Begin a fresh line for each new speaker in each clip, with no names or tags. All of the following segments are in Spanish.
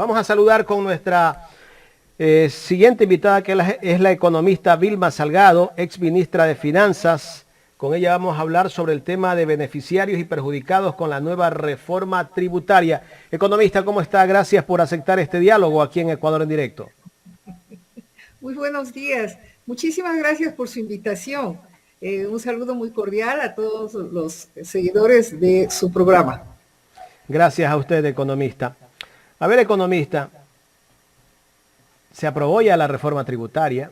Vamos a saludar con nuestra siguiente invitada, que es la economista Vilma Salgado, ex ministra de Finanzas. Con ella vamos a hablar sobre el tema de beneficiarios y perjudicados con la nueva reforma tributaria. Economista, ¿cómo está? Gracias por aceptar este diálogo aquí en Ecuador en Directo.
Muy buenos días. Muchísimas gracias por su invitación. Un saludo muy cordial a todos los seguidores de su programa.
Gracias a usted, economista. A ver, economista, se aprobó ya la reforma tributaria.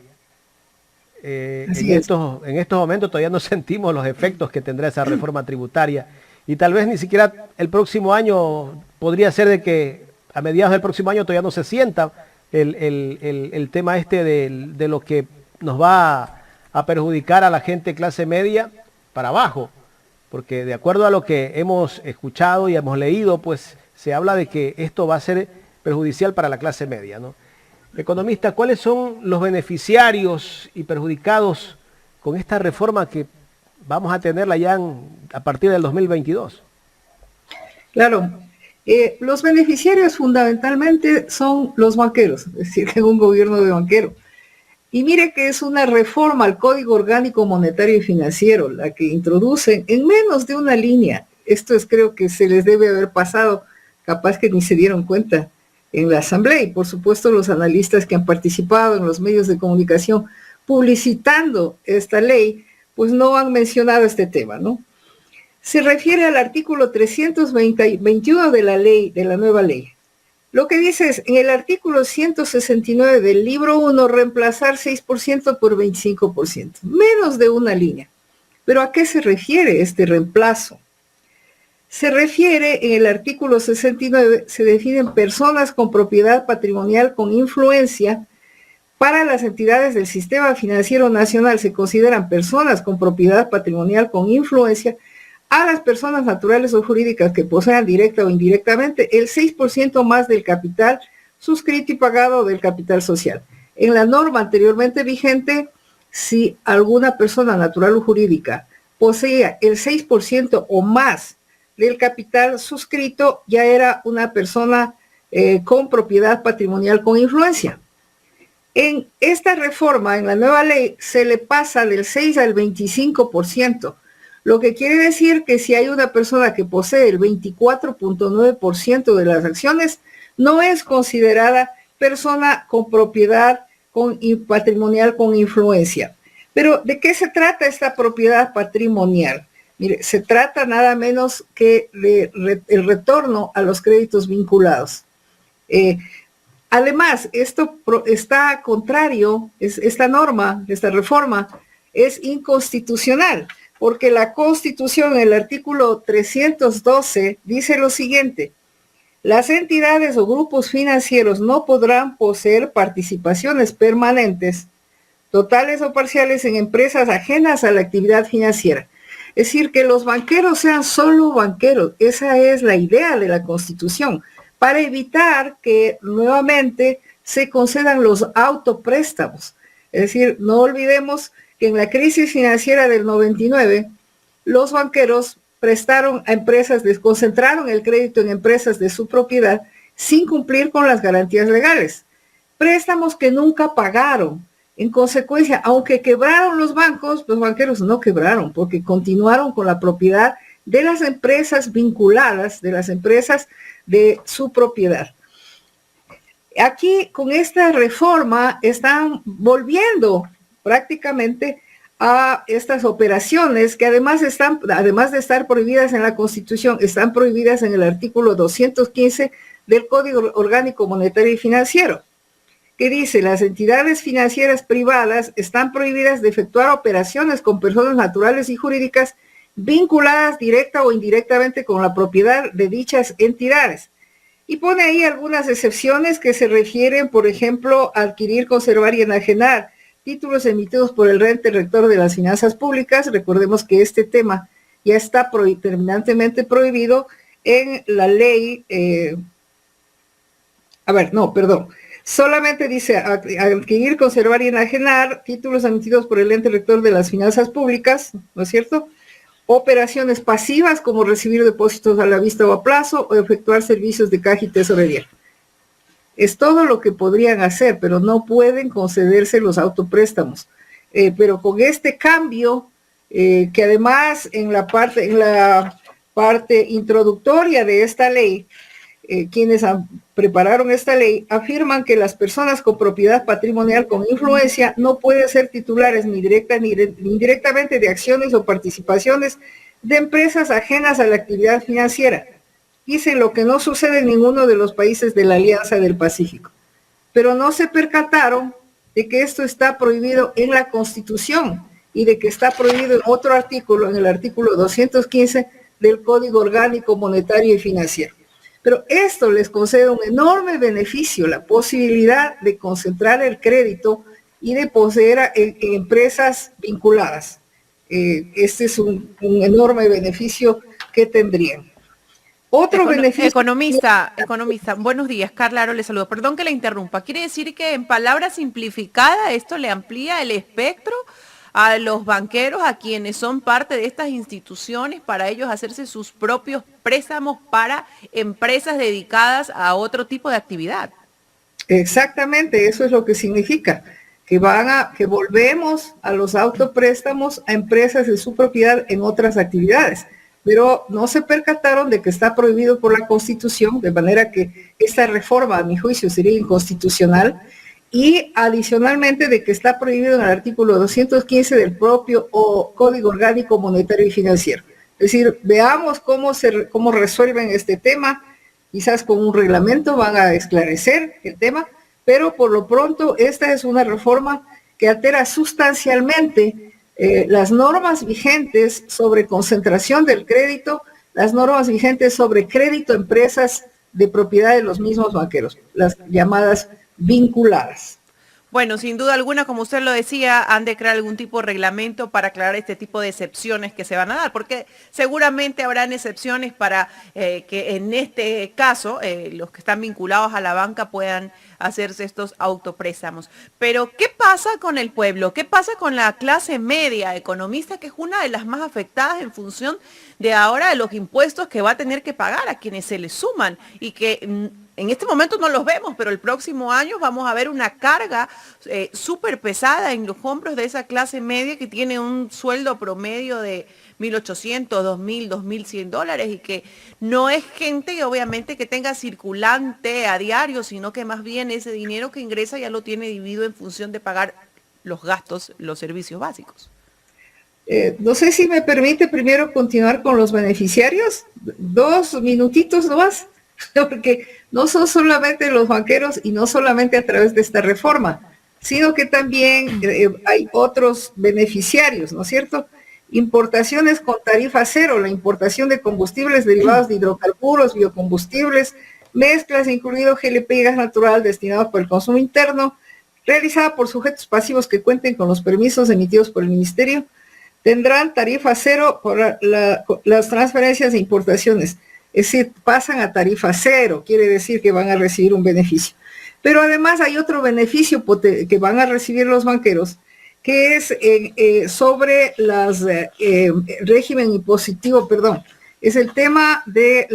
En estos momentos todavía no sentimos los efectos que tendrá esa reforma tributaria y tal vez ni siquiera el próximo año, podría ser de que a mediados del próximo año todavía no se sienta el tema de lo que nos va a perjudicar a la gente clase media para abajo, porque de acuerdo a lo que hemos escuchado y hemos leído, pues se habla de que esto va a ser perjudicial para la clase media, ¿no? Economista, ¿cuáles son los beneficiarios y perjudicados con esta reforma que vamos a tenerla ya a partir del 2022?
Claro, los beneficiarios fundamentalmente son los banqueros, es decir, en un gobierno de banquero. Y mire que es una reforma al Código Orgánico Monetario y Financiero, la que introducen en menos de una línea. Esto creo que se les debe haber pasado, capaz que ni se dieron cuenta en la Asamblea, y por supuesto los analistas que han participado en los medios de comunicación publicitando esta ley, pues no han mencionado este tema, ¿no? Se refiere al artículo 321 de la ley, de la nueva ley. Lo que dice es, en el artículo 169 del libro 1, reemplazar 6% por 25%, menos de una línea. ¿Pero a qué se refiere este reemplazo? Se refiere, en el artículo 69, se definen personas con propiedad patrimonial con influencia. Para las entidades del sistema financiero nacional se consideran personas con propiedad patrimonial con influencia a las personas naturales o jurídicas que posean directa o indirectamente el 6% más del capital suscrito y pagado del capital social. En la norma anteriormente vigente, si alguna persona natural o jurídica poseía el 6% o más del capital suscrito, ya era una persona con propiedad patrimonial con influencia. En esta reforma, en la nueva ley, se le pasa del 6 al 25%, lo que quiere decir que si hay una persona que posee el 24.9% de las acciones, no es considerada persona con propiedad patrimonial con influencia. Pero, ¿de qué se trata esta propiedad patrimonial? Mire, se trata nada menos que el retorno a los créditos vinculados. Además, esto está contrario, esta norma, esta reforma, es inconstitucional, porque la Constitución, en el artículo 312, dice lo siguiente: las entidades o grupos financieros no podrán poseer participaciones permanentes, totales o parciales, en empresas ajenas a la actividad financiera. Es decir, que los banqueros sean solo banqueros. Esa es la idea de la Constitución, para evitar que nuevamente se concedan los autopréstamos. Es decir, no olvidemos que en la crisis financiera del 99, los banqueros prestaron a empresas, concentraron el crédito en empresas de su propiedad sin cumplir con las garantías legales. Préstamos que nunca pagaron. En consecuencia, aunque quebraron los bancos, los banqueros no quebraron porque continuaron con la propiedad de las empresas vinculadas, de las empresas de su propiedad. Aquí, con esta reforma, están volviendo prácticamente a estas operaciones que además de estar prohibidas en la Constitución, están prohibidas en el artículo 215 del Código Orgánico Monetario y Financiero, que dice: las entidades financieras privadas están prohibidas de efectuar operaciones con personas naturales y jurídicas vinculadas directa o indirectamente con la propiedad de dichas entidades. Y pone ahí algunas excepciones que se refieren, por ejemplo, a adquirir, conservar y enajenar títulos emitidos por el ente rector de las finanzas públicas. Recordemos que este tema ya está terminantemente prohibido en la ley, solamente dice adquirir, conservar y enajenar títulos emitidos por el ente rector de las finanzas públicas, ¿no es cierto? Operaciones pasivas como recibir depósitos a la vista o a plazo o efectuar servicios de caja y tesorería. Es todo lo que podrían hacer, pero no pueden concederse los autopréstamos. Pero con este cambio, que además en la parte introductoria de esta ley, quienes prepararon esta ley afirman que las personas con propiedad patrimonial con influencia no pueden ser titulares ni directa ni indirectamente de acciones o participaciones de empresas ajenas a la actividad financiera. Dicen lo que no sucede en ninguno de los países de la Alianza del Pacífico. Pero no se percataron de que esto está prohibido en la Constitución y de que está prohibido en otro artículo, en el artículo 215 del Código Orgánico Monetario y Financiero. Pero esto les concede un enorme beneficio, la posibilidad de concentrar el crédito y de poseer en empresas vinculadas. Este es un enorme beneficio que tendrían.
Otro beneficio... Economista, buenos días, Carla Aro le saludo. Perdón que le interrumpa. ¿Quiere decir que en palabras simplificadas esto le amplía el espectro a los banqueros, a quienes son parte de estas instituciones, para ellos hacerse sus propios préstamos para empresas dedicadas a otro tipo de actividad?
Exactamente, eso es lo que significa, que volvemos a los autopréstamos a empresas de su propiedad en otras actividades, pero no se percataron de que está prohibido por la Constitución, de manera que esta reforma, a mi juicio, sería inconstitucional, y adicionalmente de que está prohibido en el artículo 215 del propio Código Orgánico Monetario y Financiero. Es decir, veamos cómo resuelven este tema. Quizás con un reglamento van a esclarecer el tema, pero por lo pronto esta es una reforma que altera sustancialmente las normas vigentes sobre concentración del crédito, las normas vigentes sobre crédito a empresas de propiedad de los mismos banqueros, las llamadas vinculadas.
Bueno, sin duda alguna, como usted lo decía, han de crear algún tipo de reglamento para aclarar este tipo de excepciones que se van a dar, porque seguramente habrán excepciones para que en este caso los que están vinculados a la banca puedan hacerse estos autopréstamos. Pero, ¿qué pasa con el pueblo? ¿Qué pasa con la clase media economista, que es una de las más afectadas en función de ahora de los impuestos que va a tener que pagar a quienes se le suman y que en este momento no los vemos, pero el próximo año vamos a ver una carga súper pesada en los hombros de esa clase media que tiene un sueldo promedio de $1,800, $2,000, $2,100 y que no es gente obviamente que tenga circulante a diario, sino que más bien ese dinero que ingresa ya lo tiene dividido en función de pagar los gastos, los servicios básicos.
No sé si me permite primero continuar con los beneficiarios, 2 minutitos nomás, porque no son solamente los banqueros y no solamente a través de esta reforma, sino que también hay otros beneficiarios, ¿no es cierto? Importaciones con tarifa cero, la importación de combustibles derivados de hidrocarburos, biocombustibles, mezclas, incluido GLP y gas natural destinados para el consumo interno, realizada por sujetos pasivos que cuenten con los permisos emitidos por el Ministerio, tendrán tarifa cero por las transferencias de importaciones. Es decir, pasan a tarifa cero, quiere decir que van a recibir un beneficio. Pero además hay otro beneficio que van a recibir los banqueros, que es sobre régimen impositivo, es el tema de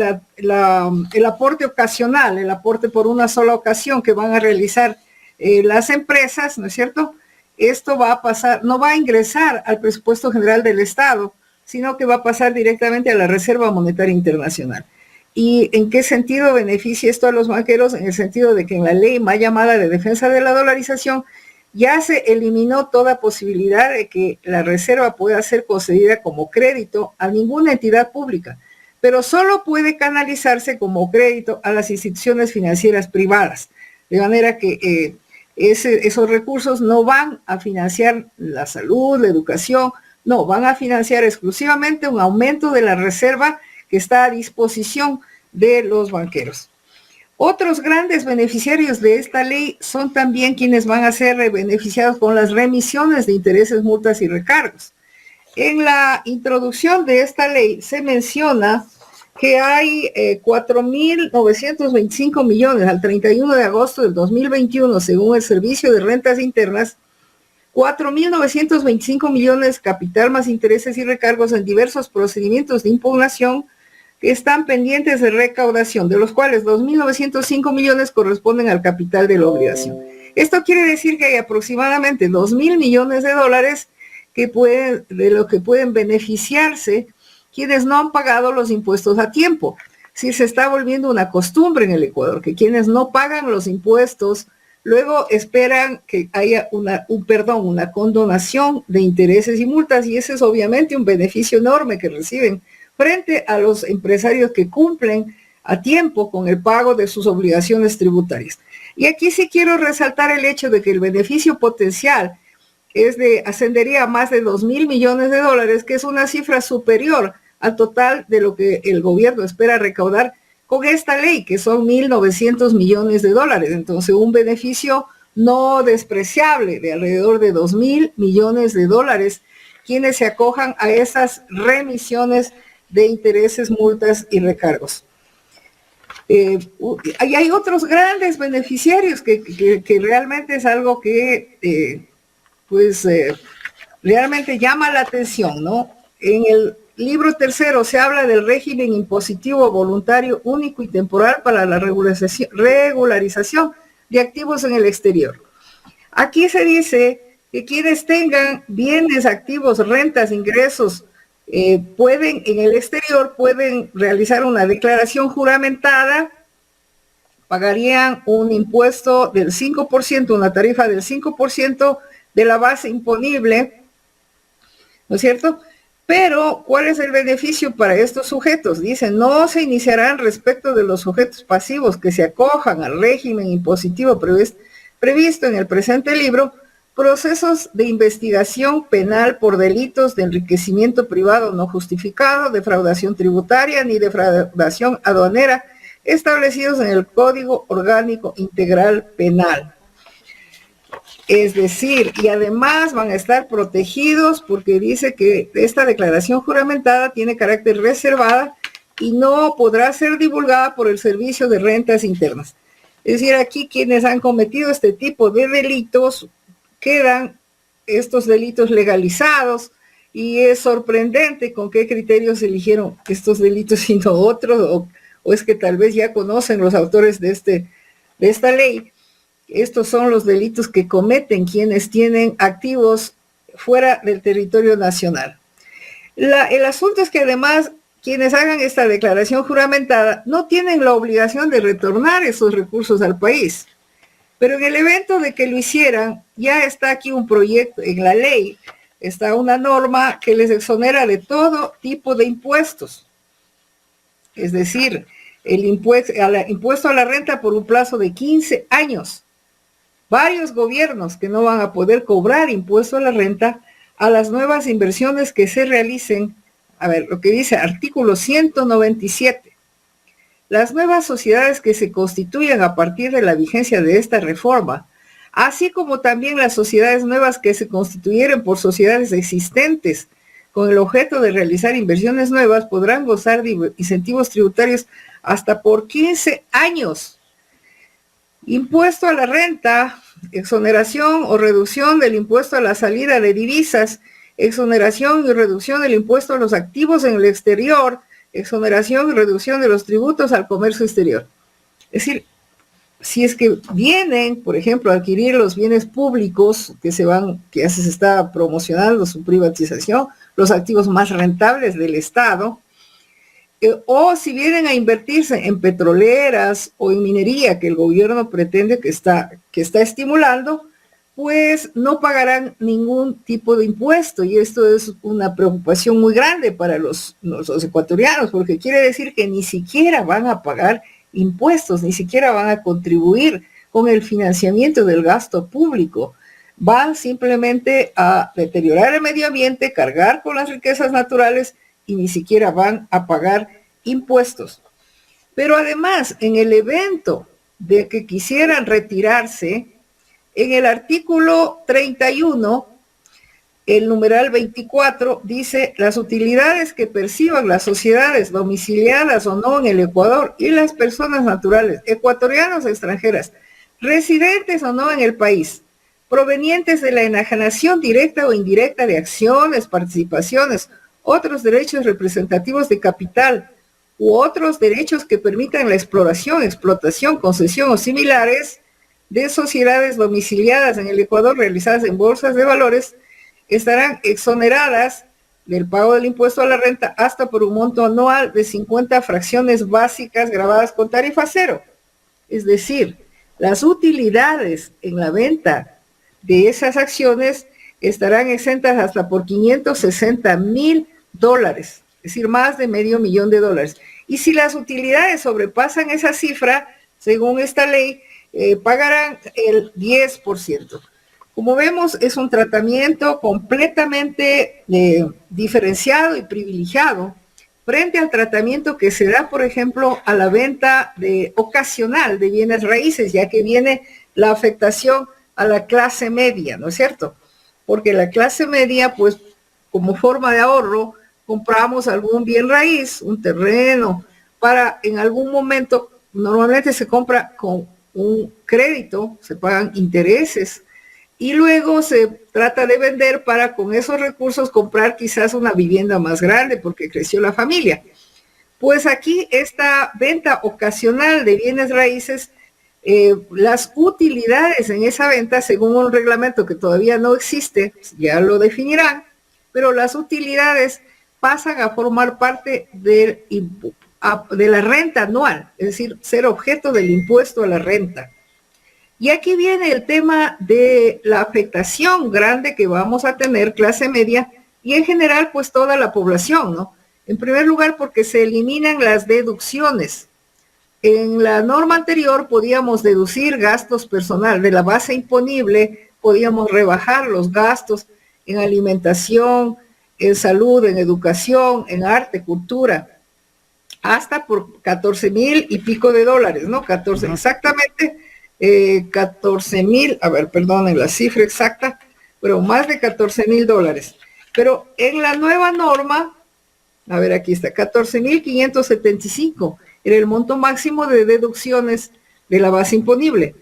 el aporte ocasional, el aporte por una sola ocasión que van a realizar las empresas, ¿no es cierto? Esto va a pasar, no va a ingresar al presupuesto general del Estado, sino que va a pasar directamente a la Reserva Monetaria Internacional. ¿Y en qué sentido beneficia esto a los banqueros? En el sentido de que en la ley mal llamada de defensa de la dolarización ya se eliminó toda posibilidad de que la reserva pueda ser concedida como crédito a ninguna entidad pública, pero solo puede canalizarse como crédito a las instituciones financieras privadas, de manera que esos recursos no van a financiar la salud, la educación, no, van a financiar exclusivamente un aumento de la reserva que está a disposición de los banqueros. Otros grandes beneficiarios de esta ley son también quienes van a ser beneficiados con las remisiones de intereses, multas y recargos. En la introducción de esta ley se menciona que hay 4.925 millones al 31 de agosto del 2021, según el Servicio de Rentas Internas, 4.925 millones capital más intereses y recargos en diversos procedimientos de impugnación que están pendientes de recaudación, de los cuales 2.905 millones corresponden al capital de la obligación. Esto quiere decir que hay aproximadamente 2.000 millones de dólares de lo que pueden beneficiarse quienes no han pagado los impuestos a tiempo. Si se está volviendo una costumbre en el Ecuador, que quienes no pagan los impuestos luego esperan que haya una condonación de intereses y multas, y ese es obviamente un beneficio enorme que reciben frente a los empresarios que cumplen a tiempo con el pago de sus obligaciones tributarias. Y aquí sí quiero resaltar el hecho de que el beneficio potencial ascendería a más de 2.000 millones de dólares, que es una cifra superior al total de lo que el gobierno espera recaudar con esta ley, que son 1.900 millones de dólares. Entonces, un beneficio no despreciable de alrededor de 2.000 millones de dólares, quienes se acojan a esas remisiones de intereses, multas y recargos. Hay otros grandes beneficiarios que realmente es algo que realmente llama la atención, ¿no? En el libro tercero se habla del régimen impositivo voluntario único y temporal para la regularización de activos en el exterior. Aquí se dice que quienes tengan bienes, activos, rentas, ingresos, pueden en el exterior, pueden realizar una declaración juramentada, pagarían un impuesto del 5%, una tarifa del 5% de la base imponible, ¿no es cierto? Pero, ¿cuál es el beneficio para estos sujetos? Dicen, no se iniciarán respecto de los sujetos pasivos que se acojan al régimen impositivo previsto en el presente libro, procesos de investigación penal por delitos de enriquecimiento privado no justificado, defraudación tributaria ni defraudación aduanera establecidos en el Código Orgánico Integral Penal. Es decir, y además van a estar protegidos porque dice que esta declaración juramentada tiene carácter reservada y no podrá ser divulgada por el Servicio de Rentas Internas. Es decir, aquí quienes han cometido este tipo de delitos quedan estos delitos legalizados, y es sorprendente con qué criterios eligieron estos delitos y no otros, o es que tal vez ya conocen los autores de esta ley. Estos son los delitos que cometen quienes tienen activos fuera del territorio nacional. El asunto es que además quienes hagan esta declaración juramentada no tienen la obligación de retornar esos recursos al país. Pero en el evento de que lo hicieran, ya está aquí un proyecto en la ley, está una norma que les exonera de todo tipo de impuestos. Es decir, el impuesto a la renta por un plazo de 15 años. Varios gobiernos que no van a poder cobrar impuesto a la renta a las nuevas inversiones que se realicen. A ver, lo que dice artículo 197. Las nuevas sociedades que se constituyan a partir de la vigencia de esta reforma, así como también las sociedades nuevas que se constituyeron por sociedades existentes con el objeto de realizar inversiones nuevas, podrán gozar de incentivos tributarios hasta por 15 años. Impuesto a la renta, exoneración o reducción del impuesto a la salida de divisas, exoneración y reducción del impuesto a los activos en el exterior, exoneración y reducción de los tributos al comercio exterior. Es decir, si es que vienen, por ejemplo, a adquirir los bienes públicos que ya se está promocionando su privatización, los activos más rentables del Estado, o si vienen a invertirse en petroleras o en minería que el gobierno pretende que está estimulando, pues no pagarán ningún tipo de impuesto, y esto es una preocupación muy grande para los ecuatorianos, porque quiere decir que ni siquiera van a pagar impuestos, ni siquiera van a contribuir con el financiamiento del gasto público, van simplemente a deteriorar el medio ambiente, cargar con las riquezas naturales y ni siquiera van a pagar impuestos. Pero además, en el evento de que quisieran retirarse, en el artículo 31, el numeral 24, dice, las utilidades que perciban las sociedades domiciliadas o no en el Ecuador y las personas naturales, ecuatorianas o extranjeras, residentes o no en el país, provenientes de la enajenación directa o indirecta de acciones, participaciones, otros derechos representativos de capital u otros derechos que permitan la exploración, explotación, concesión o similares de sociedades domiciliadas en el Ecuador realizadas en bolsas de valores estarán exoneradas del pago del impuesto a la renta hasta por un monto anual de 50 fracciones básicas grabadas con tarifa cero. Es decir, las utilidades en la venta de esas acciones estarán exentas hasta por $560,000, es decir, más de $500,000. Y si las utilidades sobrepasan esa cifra, según esta ley, pagarán el 10%. Como vemos, es un tratamiento completamente diferenciado y privilegiado frente al tratamiento que se da, por ejemplo, a la venta ocasional de bienes raíces, ya que viene la afectación a la clase media, ¿no es cierto? Porque la clase media, pues, como forma de ahorro, compramos algún bien raíz, un terreno, para en algún momento, normalmente se compra con un crédito, se pagan intereses, y luego se trata de vender para con esos recursos comprar quizás una vivienda más grande porque creció la familia. Pues aquí esta venta ocasional de bienes raíces, las utilidades en esa venta, según un reglamento que todavía no existe, ya lo definirán, pero las utilidades pasan a formar parte de la renta anual, es decir, ser objeto del impuesto a la renta. Y aquí viene el tema de la afectación grande que vamos a tener clase media y en general pues toda la población, ¿no? En primer lugar porque se eliminan las deducciones. En la norma anterior podíamos deducir gastos personales de la base imponible, podíamos rebajar los gastos en alimentación, en salud, en educación, en arte, cultura, hasta por 14,000 y pico de dólares, ¿no? 14, exactamente. 14,000, a ver, perdonen la cifra exacta, pero más de $14,000. Pero en la nueva norma, a ver, aquí está, 14,575 era el monto máximo de deducciones de la base imponible.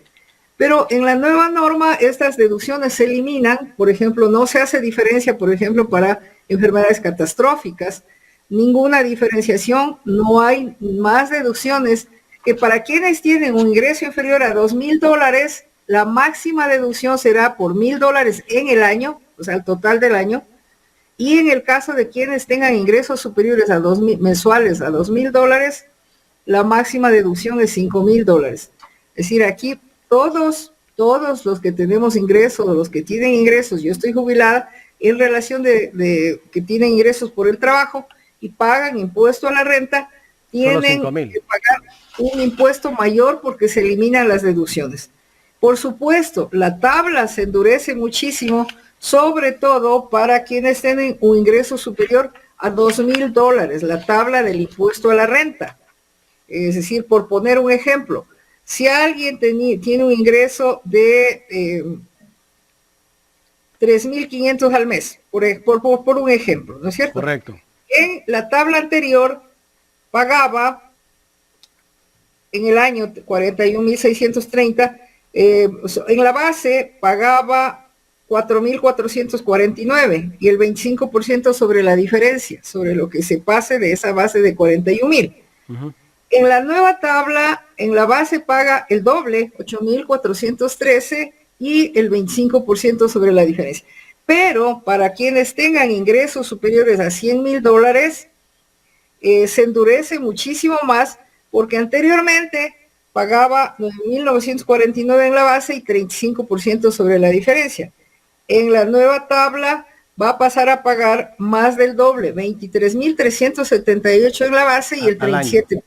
Pero en la nueva norma estas deducciones se eliminan, por ejemplo, no se hace diferencia, por ejemplo, para enfermedades catastróficas, ninguna diferenciación, no hay más deducciones que para quienes tienen un ingreso inferior a $2,000, la máxima deducción será por $1,000 en el año, o sea, el total del año, y en el caso de quienes tengan ingresos superiores a mensuales a $2,000, la máxima deducción es $5,000. Es decir, aquí todos los que tenemos ingresos, los que tienen ingresos, yo estoy jubilada, en relación de que tienen ingresos por el trabajo y pagan impuesto a la renta, tienen que pagar un impuesto mayor porque se eliminan las deducciones. Por supuesto, la tabla se endurece muchísimo, sobre todo para quienes tienen un ingreso superior a $2,000, la tabla del impuesto a la renta. Es decir, por poner un ejemplo, si alguien tiene un ingreso de 3,500 al mes, por un ejemplo, ¿no es cierto?
Correcto.
En la tabla anterior pagaba en el año 41,630, en la base pagaba 4,449 y el 25% sobre la diferencia, sobre lo que se pase de esa base de 41,000. En la nueva tabla, en la base paga el doble, 8,413 y el 25% sobre la diferencia. Pero para quienes tengan ingresos superiores a $100,000, se endurece muchísimo más porque anteriormente pagaba 9,949 en la base y 35% sobre la diferencia. En la nueva tabla va a pasar a pagar más del doble, 23,378 en la base y el 37%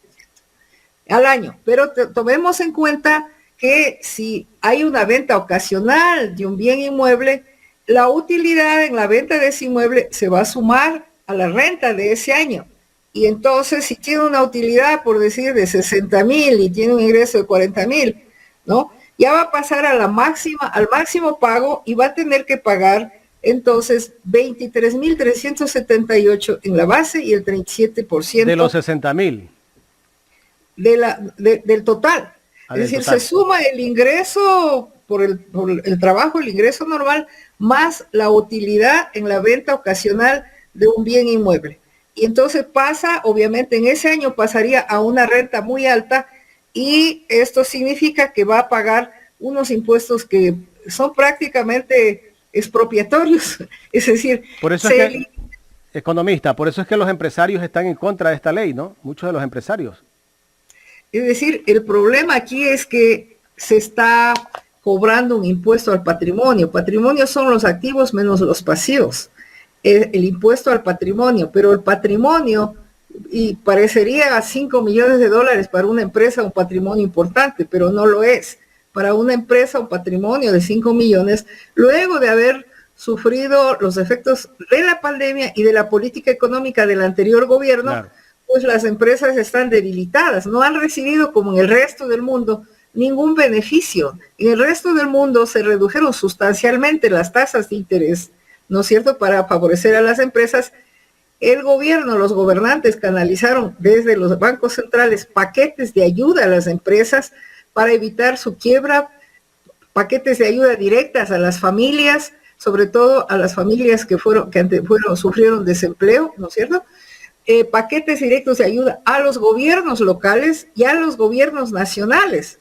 al año. Pero tomemos en cuenta que si hay una venta ocasional de un bien inmueble, la utilidad en la venta de ese inmueble se va a sumar a la renta de ese año. Y entonces, si tiene una utilidad, por decir, de 60,000 y tiene un ingreso de 40,000, ¿no? Ya va a pasar a al máximo pago y va a tener que pagar entonces 23,378 en la base y el 37%.
De los 60,000.
Del total. Es decir, se suma el ingreso por el trabajo, el ingreso normal, más la utilidad en la venta ocasional de un bien inmueble. y entonces pasa, obviamente en ese año pasaría a una renta muy alta, y esto significa que va a pagar unos impuestos que son prácticamente expropiatorios, es decir,
Por eso es que, economista, por eso es que los empresarios están en contra de esta ley, ¿no? Muchos de los empresarios.
es decir, el problema aquí es que se está cobrando un impuesto al patrimonio. Patrimonio son los activos menos los pasivos. El impuesto al patrimonio, pero el patrimonio, y parecería $5 millones para una empresa un patrimonio importante, pero no lo es. Para una empresa un patrimonio de 5 millones, luego de haber sufrido los efectos de la pandemia y de la política económica del anterior gobierno, claro, pues las empresas están debilitadas, no han recibido como en el resto del mundo ningún beneficio. En el resto del mundo se redujeron sustancialmente las tasas de interés, ¿no es cierto?, para favorecer a las empresas. El gobierno, los gobernantes canalizaron desde los bancos centrales paquetes de ayuda a las empresas para evitar su quiebra, paquetes de ayuda directas a las familias, sobre todo a las familias que sufrieron desempleo, ¿no es cierto?, paquetes directos de ayuda a los gobiernos locales y a los gobiernos nacionales.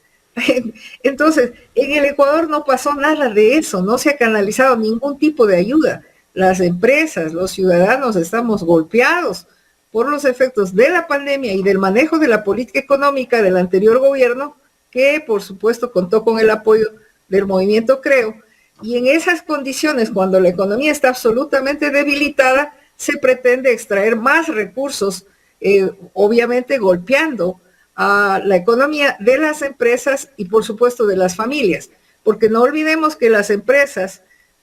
Entonces, en el Ecuador no pasó nada de eso, no se ha canalizado ningún tipo de ayuda. Las empresas, los ciudadanos estamos golpeados por los efectos de la pandemia y del manejo de la política económica del anterior gobierno, que por supuesto contó con el apoyo del movimiento Creo, y en esas condiciones, cuando la economía está absolutamente debilitada, se pretende extraer más recursos, obviamente golpeando a la economía de las empresas y por supuesto de las familias, porque no olvidemos que las empresas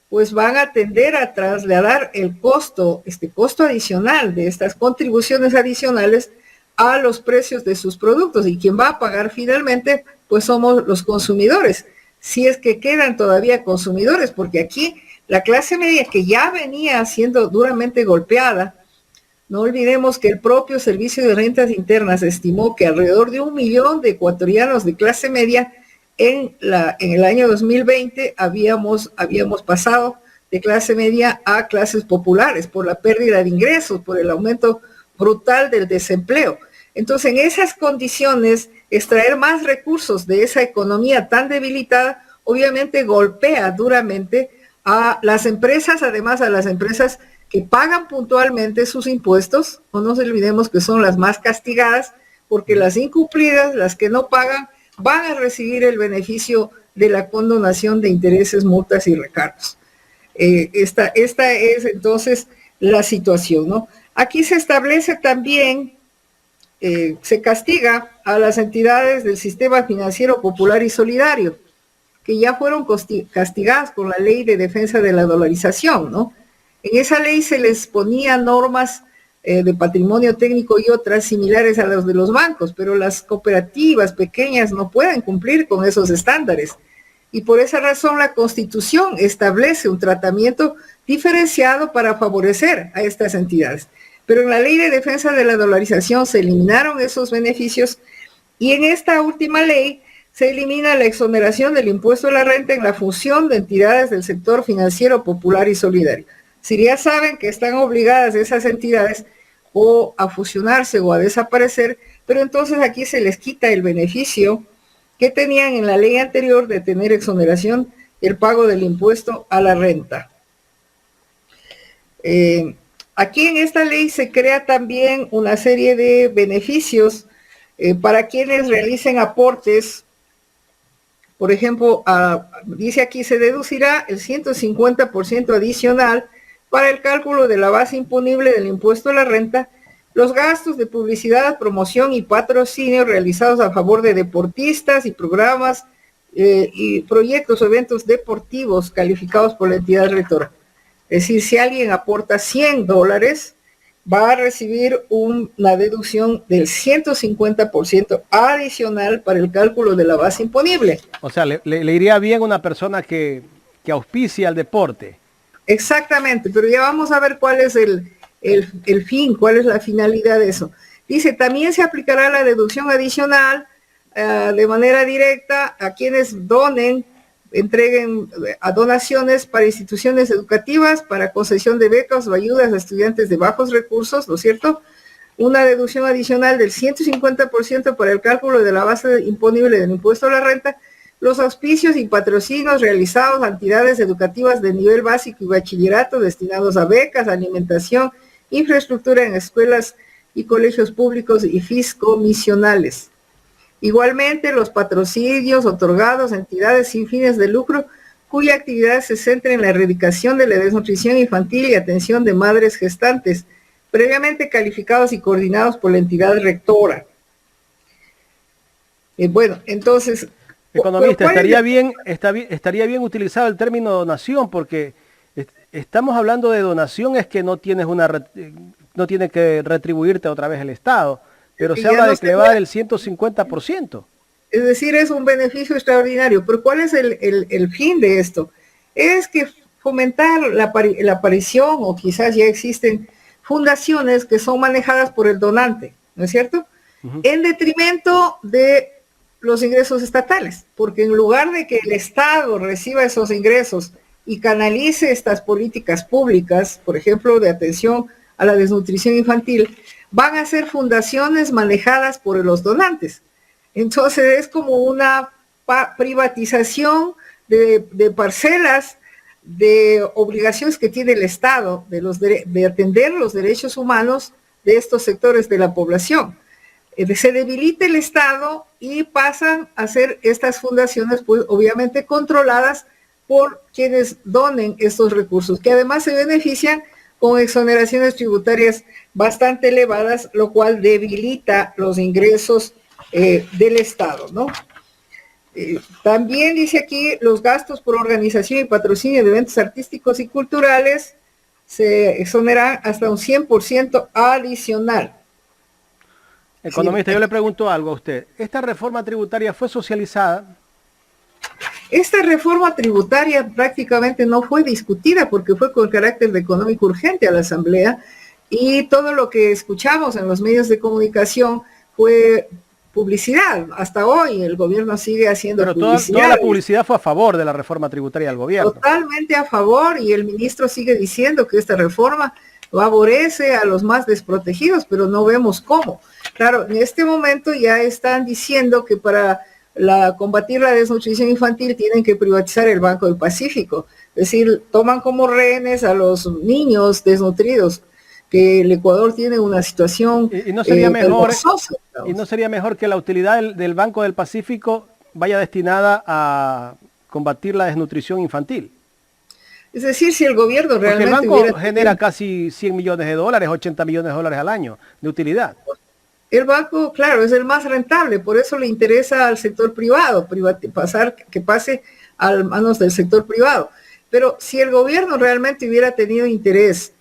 pues van a tender a trasladar el costo, costo adicional de estas contribuciones adicionales a los precios de sus productos, y quien va a pagar finalmente pues somos los consumidores, si es que quedan todavía consumidores, porque aquí la clase media, que ya venía siendo duramente golpeada, no olvidemos que el propio Servicio de Rentas Internas estimó que alrededor de 1 millón de ecuatorianos de clase media en el año 2020 habíamos pasado de clase media a clases populares por la pérdida de ingresos, por el aumento brutal del desempleo. Entonces, en esas condiciones, extraer más recursos de esa economía tan debilitada, obviamente golpea duramente a las empresas, además a las empresas que pagan puntualmente sus impuestos. No nos olvidemos que son las más castigadas, porque las incumplidas, las que no pagan, van a recibir el beneficio de la condonación de intereses, multas y recargos. Esta es entonces la situación, ¿no? Aquí se establece también, se castiga a las entidades del sistema financiero popular y solidario, que ya fueron castigadas con la ley de defensa de la dolarización, ¿no? En esa ley se les ponía normas de patrimonio técnico y otras similares a las de los bancos, pero las cooperativas pequeñas no pueden cumplir con esos estándares. Y por esa razón la Constitución establece un tratamiento diferenciado para favorecer a estas entidades. Pero en la ley de defensa de la dolarización se eliminaron esos beneficios, y en esta última ley se elimina la exoneración del impuesto a la renta en la fusión de entidades del sector financiero popular y solidario. Si ya saben que están obligadas esas entidades o a fusionarse o a desaparecer, pero entonces aquí se les quita el beneficio que tenían en la ley anterior de tener exoneración el pago del impuesto a la renta. Aquí en esta ley se crea también una serie de beneficios para quienes realicen aportes. Por ejemplo, dice aquí, se deducirá el 150% adicional para el cálculo de la base imponible del impuesto a la renta, los gastos de publicidad, promoción y patrocinio realizados a favor de deportistas y programas y proyectos o eventos deportivos calificados por la entidad rectora. Es decir, si alguien aporta $100, va a recibir una deducción del 150% adicional para el cálculo de la base imponible.
O sea, le iría bien a una persona que auspicia el deporte.
Exactamente, pero ya vamos a ver cuál es el fin, cuál es la finalidad de eso. Dice, también se aplicará la deducción adicional de manera directa a quienes donen entreguen a donaciones para instituciones educativas, para concesión de becas o ayudas a estudiantes de bajos recursos, ¿no es cierto? Una deducción adicional del 150% para el cálculo de la base imponible del impuesto a la renta, los auspicios y patrocinios realizados a entidades educativas de nivel básico y bachillerato destinados a becas, alimentación, infraestructura en escuelas y colegios públicos y fiscomisionales. Igualmente, los patrocinios otorgados a entidades sin fines de lucro cuya actividad se centra en la erradicación de la desnutrición infantil y atención de madres gestantes, previamente calificados y coordinados por la entidad rectora. Bueno, entonces...
Economista, estaría bien utilizado el término donación, porque estamos hablando de donación, es que no tiene que retribuirte otra vez el Estado, pero se habla de que le va a dar el 150%.
Es decir, es un beneficio extraordinario, pero ¿cuál es el fin de esto? Es que fomentar la aparición, o quizás ya existen fundaciones que son manejadas por el donante, ¿no es cierto? En detrimento de los ingresos estatales, porque en lugar de que el Estado reciba esos ingresos y canalice estas políticas públicas, por ejemplo, de atención a la desnutrición infantil, van a ser fundaciones manejadas por los donantes. Entonces es como una privatización de parcelas de obligaciones que tiene el Estado de atender los derechos humanos de estos sectores de la población. Se debilita el Estado y pasan a ser estas fundaciones, pues obviamente controladas por quienes donen estos recursos, que además se benefician con exoneraciones tributarias bastante elevadas, lo cual debilita los ingresos del Estado, ¿no? También dice aquí, los gastos por organización y patrocinio de eventos artísticos y culturales se exoneran hasta un 100% adicional.
Economista, yo le pregunto algo a usted. ¿Esta reforma tributaria fue socializada?
Esta reforma tributaria prácticamente no fue discutida porque fue con carácter de económico urgente a la Asamblea, y todo lo que escuchamos en los medios de comunicación fue publicidad. Hasta hoy el gobierno sigue haciendo publicidad.
Toda la publicidad fue a favor de la reforma tributaria del gobierno.
Totalmente a favor, y el ministro sigue diciendo que esta reforma favorece a los más desprotegidos, pero no vemos cómo. Claro, en este momento ya están diciendo que para combatir la desnutrición infantil tienen que privatizar el Banco del Pacífico. Es decir, toman como rehenes a los niños desnutridos, que el Ecuador tiene una situación
y no sería mejor que la utilidad del Banco del Pacífico vaya destinada a combatir la desnutrición infantil.
Es decir, si el gobierno realmente...
Porque el banco genera casi 100 millones de dólares, 80 millones de dólares al año de utilidad.
El banco, claro, es el más rentable, por eso le interesa al sector privado, que pase a manos del sector privado. Pero si el gobierno realmente hubiera tenido interés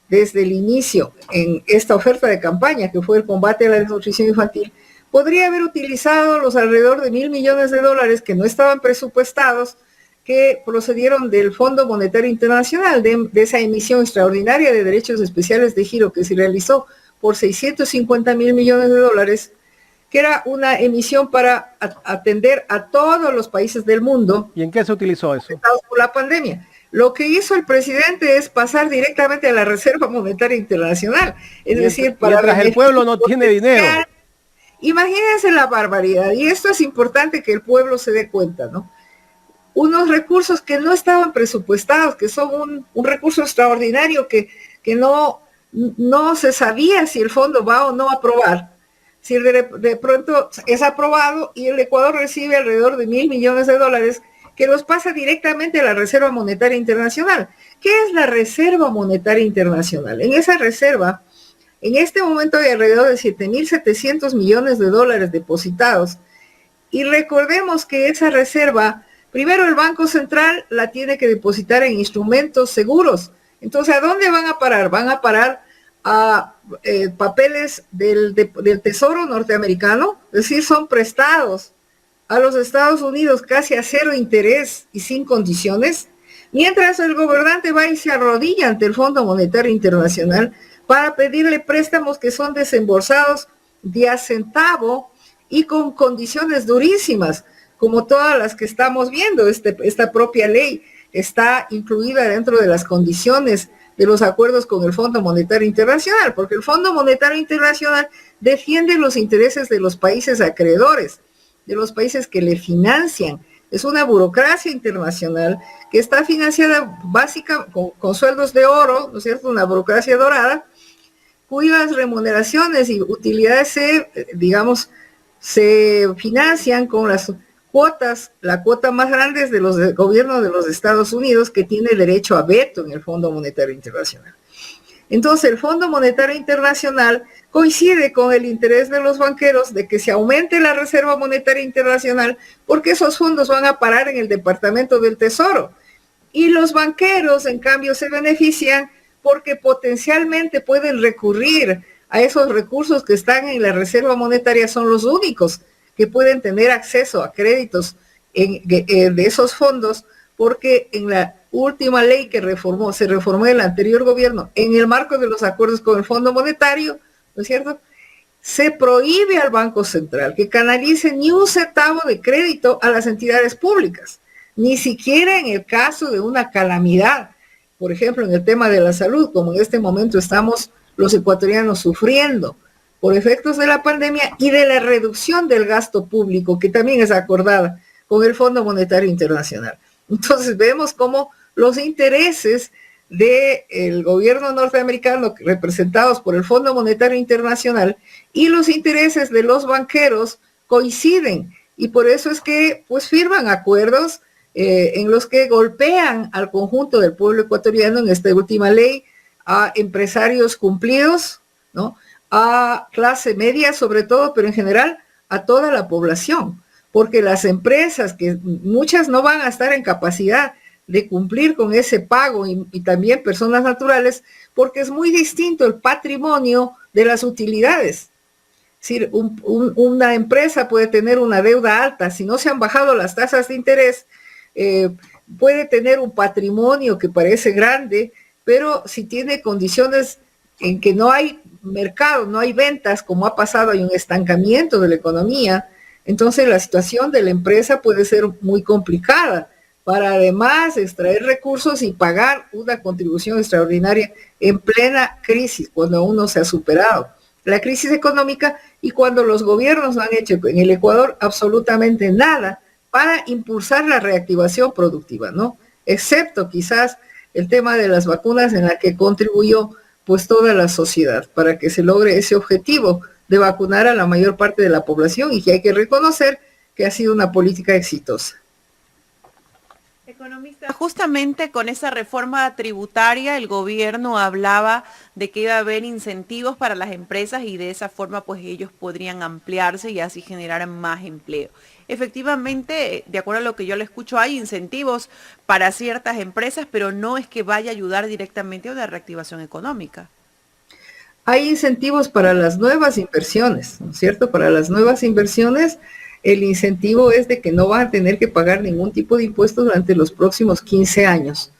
desde el inicio en esta oferta de campaña, que fue el combate a la desnutrición infantil, podría haber utilizado los alrededor de $1.000 millones que no estaban presupuestados, que procedieron del Fondo Monetario Internacional, de esa emisión extraordinaria de derechos especiales de giro que se realizó por $650 millones, que era una emisión para atender a todos los países del mundo.
¿Y en qué se utilizó eso?
Por la pandemia. Lo que hizo el presidente es pasar directamente a la Reserva Monetaria Internacional. Es decir,
mientras el pueblo no tiene dinero.
Imagínense la barbaridad. Y esto es importante que el pueblo se dé cuenta, ¿no? Unos recursos que no estaban presupuestados, que son un recurso extraordinario que no se sabía si el fondo va o no a aprobar. Si de pronto es aprobado y el Ecuador recibe alrededor de $1.000 millones que los pasa directamente a la Reserva Monetaria Internacional. ¿Qué es la Reserva Monetaria Internacional? En esa reserva, en este momento hay alrededor de $7.700 millones depositados. Y recordemos que esa reserva, primero el Banco Central la tiene que depositar en instrumentos seguros. Entonces, ¿a dónde van a parar? Van a parar a papeles del Tesoro norteamericano, es decir, son prestados a los Estados Unidos casi a cero interés y sin condiciones, mientras el gobernante va y se arrodilla ante el Fondo Monetario Internacional para pedirle préstamos que son desembolsados de a centavo y con condiciones durísimas, como todas las que estamos viendo. Esta propia ley está incluida dentro de las condiciones de los acuerdos con el Fondo Monetario Internacional, porque el Fondo Monetario Internacional defiende los intereses de los países acreedores, de los países que le financian. Es una burocracia internacional que está financiada básicamente con sueldos de oro, ¿no es cierto? Una burocracia dorada, cuyas remuneraciones y utilidades se financian con las cuotas. La cuota más grande es de los del gobierno de los Estados Unidos, que tiene derecho a veto en el Fondo Monetario Internacional. Entonces, el Fondo Monetario Internacional coincide con el interés de los banqueros de que se aumente la Reserva Monetaria Internacional, porque esos fondos van a parar en el Departamento del Tesoro. Y los banqueros, en cambio, se benefician porque potencialmente pueden recurrir a esos recursos que están en la Reserva Monetaria. Son los únicos que pueden tener acceso a créditos de esos fondos, porque en la última ley que se reformó el anterior gobierno, en el marco de los acuerdos con el Fondo Monetario, ¿no es cierto?, se prohíbe al Banco Central que canalice ni un centavo de crédito a las entidades públicas, ni siquiera en el caso de una calamidad. Por ejemplo, en el tema de la salud, como en este momento estamos los ecuatorianos sufriendo por efectos de la pandemia y de la reducción del gasto público, que también es acordada con el Fondo Monetario Internacional. Entonces vemos cómo los intereses del gobierno norteamericano, representados por el Fondo Monetario Internacional, y los intereses de los banqueros coinciden, y por eso es que pues firman acuerdos en los que golpean al conjunto del pueblo ecuatoriano, en esta última ley, a empresarios cumplidos, ¿no?, a clase media sobre todo, pero en general a toda la población, porque las empresas, que muchas no van a estar en capacidad de cumplir con ese pago, y también personas naturales, porque es muy distinto el patrimonio de las utilidades. Es decir, una empresa puede tener una deuda alta, si no se han bajado las tasas de interés, puede tener un patrimonio que parece grande, pero si tiene condiciones en que no hay mercado, no hay ventas, como ha pasado, hay un estancamiento de la economía, entonces la situación de la empresa puede ser muy complicada para además extraer recursos y pagar una contribución extraordinaria en plena crisis, cuando aún no se ha superado la crisis económica y cuando los gobiernos no han hecho en el Ecuador absolutamente nada para impulsar la reactivación productiva, ¿no? Excepto quizás el tema de las vacunas, en la que contribuyó pues toda la sociedad para que se logre ese objetivo de vacunar a la mayor parte de la población, y que hay que reconocer que ha sido una política exitosa.
Economista, justamente con esa reforma tributaria el gobierno hablaba de que iba a haber incentivos para las empresas y de esa forma pues ellos podrían ampliarse y así generar más empleo. Efectivamente, de acuerdo a lo que yo le escucho, hay incentivos para ciertas empresas, pero no es que vaya a ayudar directamente a una reactivación económica.
Hay incentivos para las nuevas inversiones, ¿no es cierto? Para las nuevas inversiones, el incentivo es de que no van a tener que pagar ningún tipo de impuestos durante los próximos 15 años.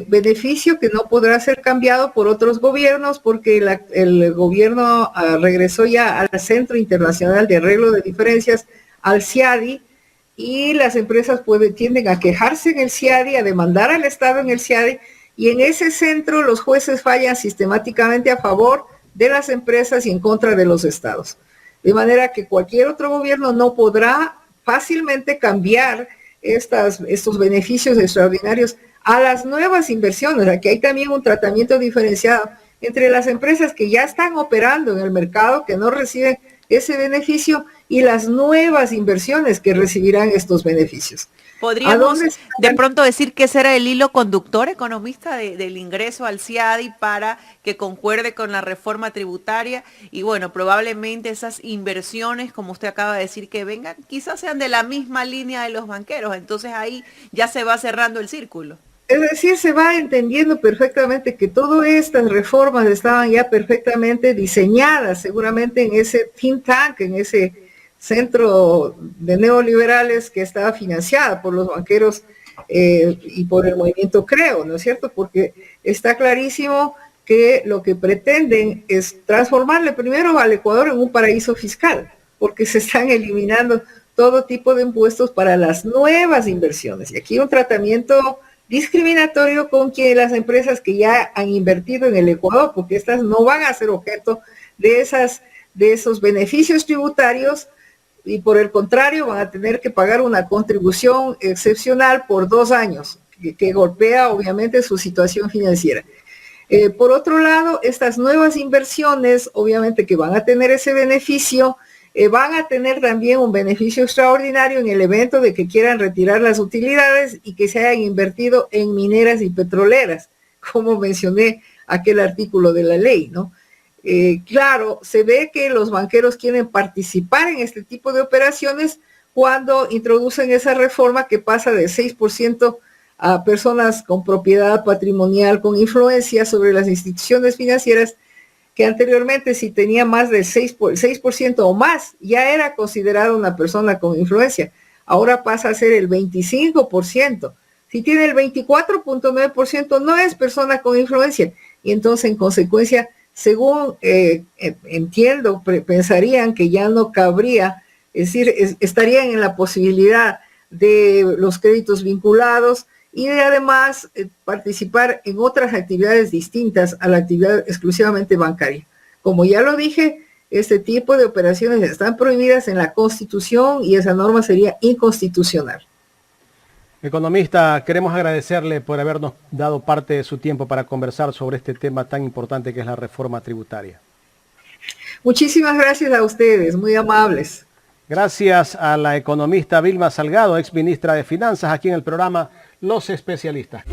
Beneficio que no podrá ser cambiado por otros gobiernos, porque el gobierno regresó ya al Centro Internacional de Arreglo de Diferencias, al CIADI, y las empresas tienden a quejarse en el CIADI, a demandar al Estado en el CIADI, y en ese centro los jueces fallan sistemáticamente a favor de las empresas y en contra de los estados. De manera que cualquier otro gobierno no podrá fácilmente cambiar estos beneficios extraordinarios a las nuevas inversiones. Aquí hay también un tratamiento diferenciado entre las empresas que ya están operando en el mercado, que no reciben ese beneficio, y las nuevas inversiones que recibirán estos beneficios.
¿Podríamos de pronto decir que ese era el hilo conductor, economista, del ingreso al CIADI para que concuerde con la reforma tributaria? Y bueno, probablemente esas inversiones, como usted acaba de decir, que vengan, quizás sean de la misma línea de los banqueros. Entonces ahí ya se va cerrando el círculo.
Es decir, se va entendiendo perfectamente que todas estas reformas estaban ya perfectamente diseñadas, seguramente en ese think tank, en ese centro de neoliberales que estaba financiada por los banqueros y por el movimiento Creo, ¿no es cierto? Porque está clarísimo que lo que pretenden es transformarle primero al Ecuador en un paraíso fiscal, porque se están eliminando todo tipo de impuestos para las nuevas inversiones. Y aquí un tratamiento discriminatorio con las empresas que ya han invertido en el Ecuador, porque estas no van a ser objeto de esos beneficios tributarios, y por el contrario van a tener que pagar una contribución excepcional por 2 años, que golpea obviamente su situación financiera. Por otro lado, estas nuevas inversiones, obviamente que van a tener ese beneficio, van a tener también un beneficio extraordinario en el evento de que quieran retirar las utilidades y que se hayan invertido en mineras y petroleras, como mencioné aquel artículo de la ley, ¿no? Claro, se ve que los banqueros quieren participar en este tipo de operaciones cuando introducen esa reforma que pasa de 6% a personas con propiedad patrimonial con influencia sobre las instituciones financieras, que anteriormente si tenía más del 6% o más, ya era considerada una persona con influencia. Ahora pasa a ser el 25%. Si tiene el 24.9%, no es persona con influencia. Y entonces, en consecuencia, según entiendo, pensarían que ya no cabría, es decir, estarían en la posibilidad de los créditos vinculados y de además participar en otras actividades distintas a la actividad exclusivamente bancaria. Como ya lo dije, este tipo de operaciones están prohibidas en la Constitución y esa norma sería inconstitucional.
Economista, queremos agradecerle por habernos dado parte de su tiempo para conversar sobre este tema tan importante que es la reforma tributaria.
Muchísimas gracias a ustedes, muy amables.
Gracias a la economista Vilma Salgado, ex ministra de Finanzas, aquí en el programa Los Especialistas.